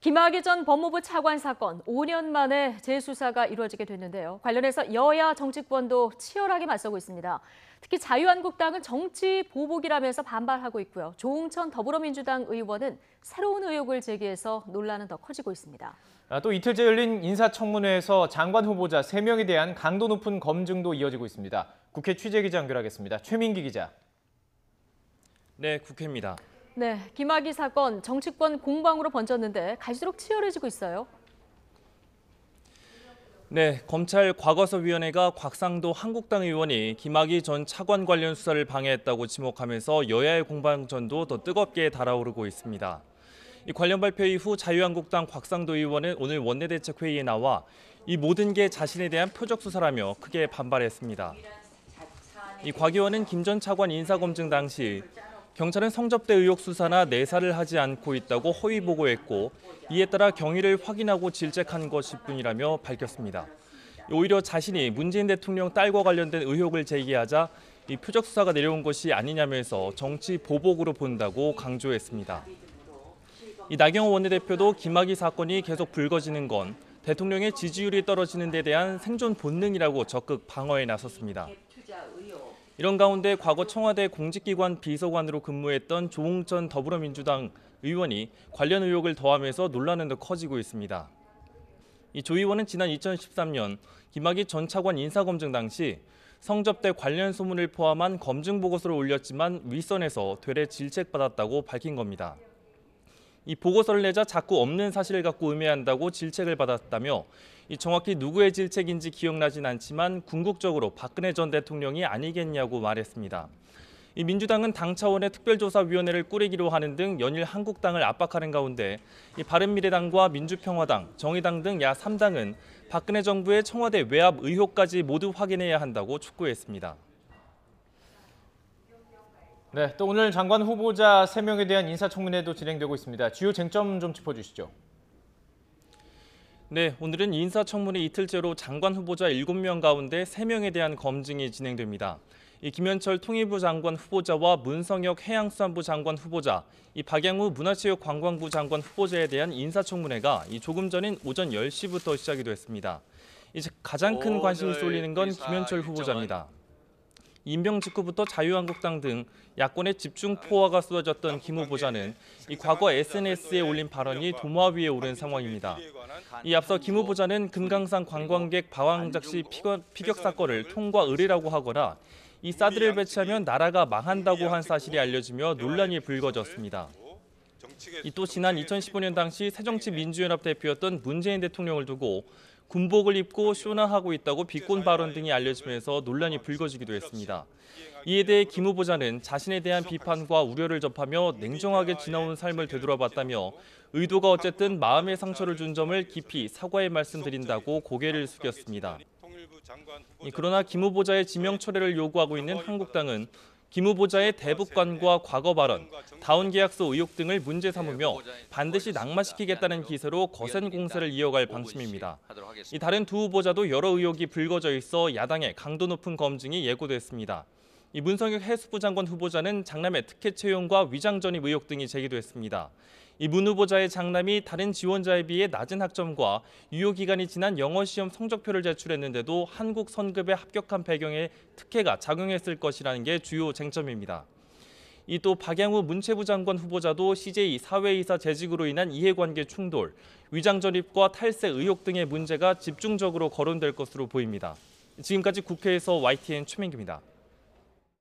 김학의 전 법무부 차관 사건 5년 만에 재수사가 이루어지게 됐는데요. 관련해서 여야 정치권도 치열하게 맞서고 있습니다. 특히 자유한국당은 정치 보복이라면서 반발하고 있고요. 조응천 더불어민주당 의원은 새로운 의혹을 제기해서 논란은 더 커지고 있습니다. 또 이틀째 열린 인사청문회에서 장관 후보자 3명에 대한 강도 높은 검증도 이어지고 있습니다. 국회 취재기자 연결하겠습니다. 최민기 기자. 네, 국회입니다. 네, 김학의 사건 정치권 공방으로 번졌는데 갈수록 치열해지고 있어요. 네, 검찰 과거서위원회가 곽상도 한국당 의원이 김학의 전 차관 관련 수사를 방해했다고 지목하면서 여야의 공방전도 더 뜨겁게 달아오르고 있습니다. 이 관련 발표 이후 자유한국당 곽상도 의원은 오늘 원내대책회의에 나와 이 모든 게 자신에 대한 표적 수사라며 크게 반발했습니다. 이 곽 의원은 김 전 차관 인사검증 당시 경찰은 성접대 의혹 수사나 내사를 하지 않고 있다고 허위 보고했고 이에 따라 경위를 확인하고 질책한 것일 뿐이라며 밝혔습니다. 오히려 자신이 문재인 대통령 딸과 관련된 의혹을 제기하자 이 표적 수사가 내려온 것이 아니냐면서 정치 보복으로 본다고 강조했습니다. 이 나경원 원내대표도 김학의 사건이 계속 불거지는 건 대통령의 지지율이 떨어지는 데 대한 생존 본능이라고 적극 방어에 나섰습니다. 이런 가운데 과거 청와대 공직기관 비서관으로 근무했던 조응천 더불어민주당 의원이 관련 의혹을 더하면서 논란은 더 커지고 있습니다. 이 조 의원은 지난 2013년 김학의 전 차관 인사검증 당시 성접대 관련 소문을 포함한 검증 보고서를 올렸지만 윗선에서 되레 질책받았다고 밝힌 겁니다. 이 보고서를 내자 자꾸 없는 사실을 갖고 음해한다고 질책을 받았다며 정확히 누구의 질책인지 기억나진 않지만 궁극적으로 박근혜 전 대통령이 아니겠냐고 말했습니다. 이 민주당은 당 차원의 특별조사위원회를 꾸리기로 하는 등 연일 한국당을 압박하는 가운데 이 바른미래당과 민주평화당, 정의당 등 야 3당은 박근혜 정부의 청와대 외압 의혹까지 모두 확인해야 한다고 촉구했습니다. 네, 또 오늘 장관 후보자 3명에 대한 인사청문회도 진행되고 있습니다. 주요 쟁점 좀 짚어주시죠. 네, 오늘은 인사청문회 이틀째로 장관 후보자 7명 가운데 3명에 대한 검증이 진행됩니다. 이 김현철 통일부 장관 후보자와 문성혁 해양수산부 장관 후보자, 이 박양우 문화체육관광부 장관 후보자에 대한 인사청문회가 조금 전인 오전 10시부터 시작이 됐습니다. 이제 가장 큰 관심이 쏠리는 건 김현철 후보자입니다. 임명 직후부터 자유한국당 등 야권의 집중포화가 쏟아졌던 김 후보자는 이 과거 SNS에 올린 발언이 도마 위에 오른 상황입니다. 이 앞서 김 후보자는 금강산 관광객 방황작 시 피격 사건을 통과 의뢰라고 하거나 이 사드를 배치하면 나라가 망한다고 한 사실이 알려지며 논란이 불거졌습니다. 또 지난 2015년 당시 새정치민주연합 대표였던 문재인 대통령을 두고 군복을 입고 쇼나 하고 있다고 비꼰 발언 등이 알려지면서 논란이 불거지기도 했습니다. 이에 대해 김 후보자는 자신에 대한 비판과 우려를 접하며 냉정하게 지나온 삶을 되돌아봤다며 의도가 어쨌든 마음의 상처를 준 점을 깊이 사과의 말씀드린다고 고개를 숙였습니다. 그러나 김 후보자의 지명 철회를 요구하고 있는 한국당은 김 후보자의 대북관과 과거 발언, 다운계약서 의혹 등을 문제 삼으며 반드시 낙마시키겠다는 기세로 거센 공세를 이어갈 방침입니다. 이 다른 두 후보자도 여러 의혹이 불거져 있어 야당의 강도 높은 검증이 예고됐습니다. 이 문성혁 해수부 장관 후보자는 장남의 특혜 채용과 위장 전입 의혹 등이 제기됐습니다. 이 문 후보자의 장남이 다른 지원자에 비해 낮은 학점과 유효 기간이 지난 영어 시험 성적표를 제출했는데도 한국 선급에 합격한 배경에 특혜가 작용했을 것이라는 게 주요 쟁점입니다. 이 또 박양우 문체부 장관 후보자도 CJ 사회이사 재직으로 인한 이해관계 충돌, 위장 전입과 탈세 의혹 등의 문제가 집중적으로 거론될 것으로 보입니다. 지금까지 국회에서 YTN 최민규입니다.